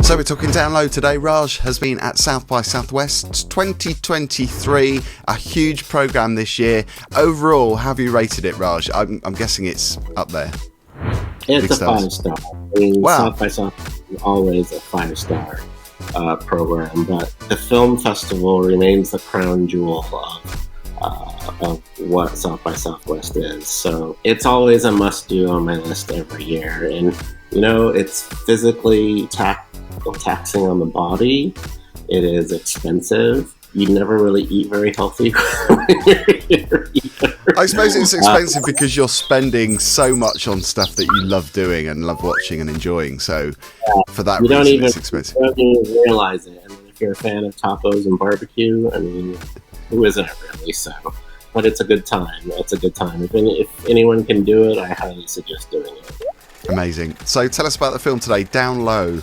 So we're talking Download today. Raj has been at South by Southwest 2023, a huge programme this year. Overall, how have you rated it, Raj? I'm guessing it's up there. It's a 5-star. I mean, wow. South by Southwest is always a 5-star program, but the film festival remains the crown jewel of what South by Southwest is. So it's always a must-do on my list every year. And, you know, it's physically taxing on the body. It is expensive. You never really eat very healthy when you're here either. I suppose it's expensive because you're spending so much on stuff that you love doing and love watching and enjoying. So for that reason, it's expensive. You don't even realize it. I mean, if you're a fan of tacos and barbecue, I mean, who isn't really? So, but it's a good time. It's a good time. If anyone can do it, I highly suggest doing it. Amazing. So tell us about the film today, Down Low.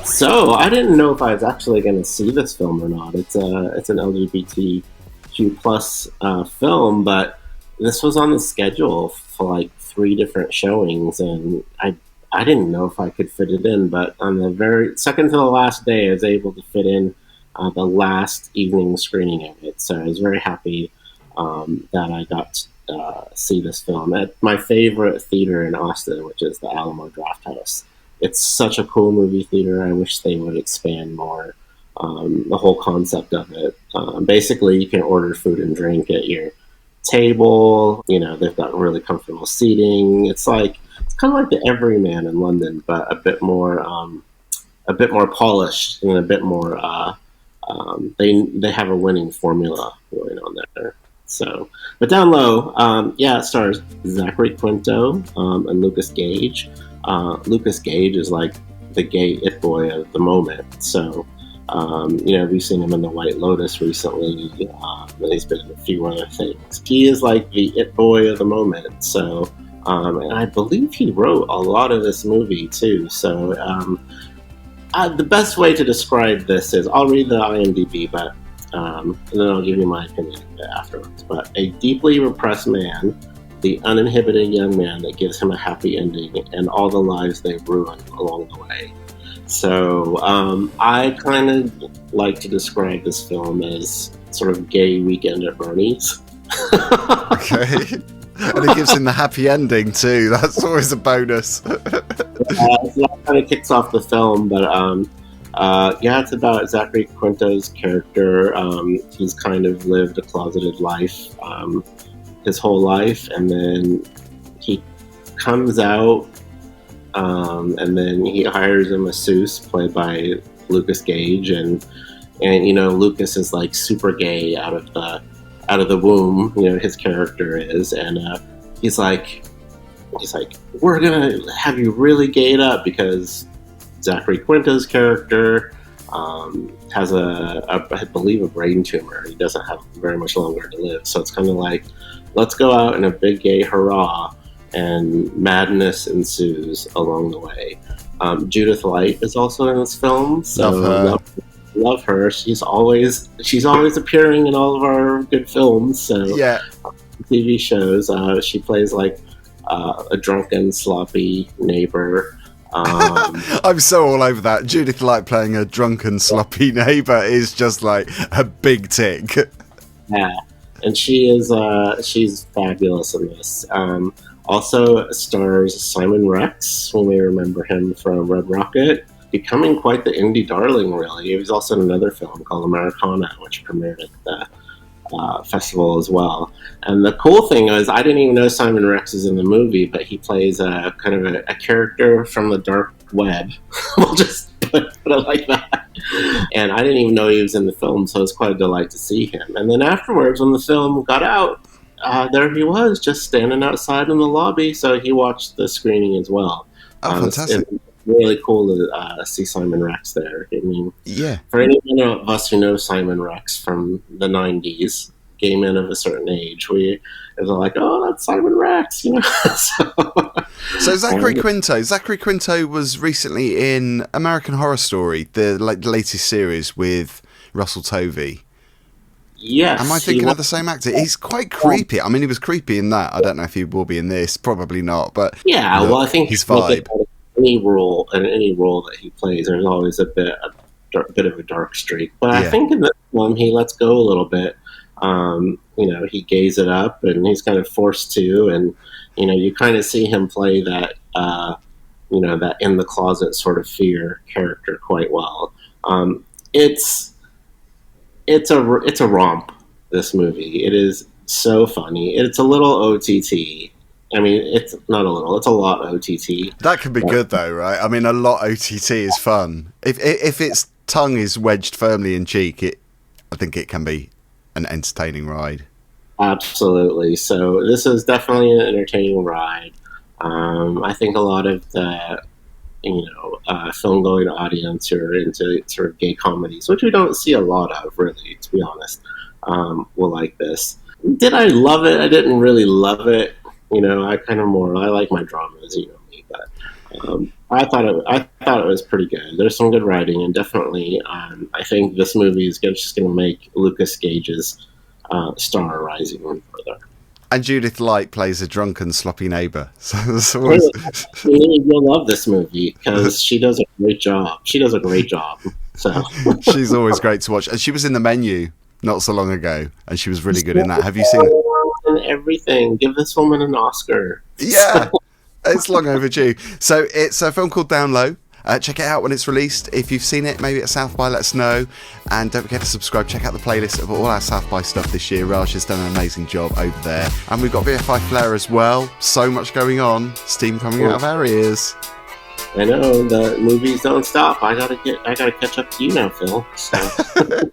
So I didn't know if I was actually going to see this film or not. It's an LGBTQ plus film, but this was on the schedule for like 3 different showings, and I didn't know if I could fit it in. But on the very second to the last day, I was able to fit in the last evening screening of it. So I was very happy that I got to see this film at my favorite theater in Austin, which is the Alamo Drafthouse. It's such a cool movie theater. I wish they would expand more the whole concept of it. Basically, you can order food and drink at your table. You know, they've got really comfortable seating. It's kind of like the Everyman in London, but a bit more polished and a bit more. They have a winning formula going on there. So, but Down Low, it stars Zachary Quinto and Lukas Gage. Lukas Gage is like the gay it boy of the moment. So, we've seen him in The White Lotus recently. And he's been in a few other things. He is like the it boy of the moment. So, and I believe he wrote a lot of this movie too. So, the best way to describe this is, I'll read the IMDb, but and then I'll give you my opinion afterwards. But a deeply repressed man, the uninhibited young man that gives him a happy ending, and all the lives they've ruined along the way. So I kind of like to describe this film as sort of gay Weekend at Bernie's. Okay. And it gives him the happy ending too. That's always a bonus. So that kind of kicks off the film, but it's about Zachary Quinto's character. He's kind of lived a closeted life his whole life, and then he comes out, and then he hires a masseuse played by Lukas Gage, and Lukas is like super gay out of the womb. His character is, and he's like, we're gonna have you really gayed up, because Zachary Quinto's character has I believe a brain tumor. He doesn't have very much longer to live, so it's kind of like, let's go out in a big gay hurrah, and madness ensues along the way. Judith Light is also in this film, so love her. She's always appearing in all of our good films. So yeah, TV shows. She plays like a drunken, sloppy neighbor. I'm so all over that. Judith Light playing a drunken, sloppy neighbor is just like a big tick. Yeah, and she's fabulous in this. Also stars Simon Rex. We may remember him from Red Rocket, becoming quite the indie darling, really. He was also in another film called Americana, which premiered at the festival as well. And the cool thing is, I didn't even know Simon Rex is in the movie, but he plays a kind of a character from the dark web. We'll just put it like that. And I didn't even know he was in the film, so it was quite a delight to see him. And then afterwards, when the film got out, there he was, just standing outside in the lobby. So he watched the screening as well. Oh, fantastic. It's really cool to see Simon Rex there. I mean, yeah. For anyone of us who know Simon Rex from the 90s, gay men of a certain age, we are like, oh, that's Simon Rex, So Zachary Quinto was recently in American Horror Story, the latest series with Russell Tovey. Yes. Am I thinking of the same actor? He's quite creepy. I mean, he was creepy in that. I don't know if he will be in this. Probably not. But yeah, well, I think his vibe. any role that he plays, there's always a bit of a dark streak. But Yeah. I think in this one, he lets go a little bit. He gays it up, and he's kind of forced to, and you kind of see him play that that in the closet sort of fear character quite well. It's a romp. This movie, it is so funny. It's a little OTT. I mean, it's not a little; it's a lot OTT. That could be good though, right? I mean, a lot OTT is fun. If its tongue is wedged firmly in cheek, I think it can be an entertaining ride. Absolutely. So this is definitely an entertaining ride. I think a lot of the film-going audience who are into sort of gay comedies, which we don't see a lot of, really, to be honest, will like this. Did I love it? I didn't really love it. I like my dramas, me, but I thought it was pretty good. There's some good writing, and definitely, I think this movie is just going to make Lukas Gage's star rise even further. And Judith Light plays a drunken, sloppy neighbour. So you'll love this movie because she does a great job. So she's always great to watch, and she was in The Menu not so long ago, and she was really good in that. Have you seen it? And everything. Give this woman an Oscar. Yeah, it's long overdue. So it's a film called Down Low. Check it out when it's released. If you've seen it, maybe at South by, let us know. And don't forget to subscribe. Check out the playlist of all our South by stuff this year. Raj has done an amazing job over there. And we've got VFI Flair as well. So much going on. Steam coming out of our ears. I know, the movies don't stop. I gotta catch up to you now, Phil. So.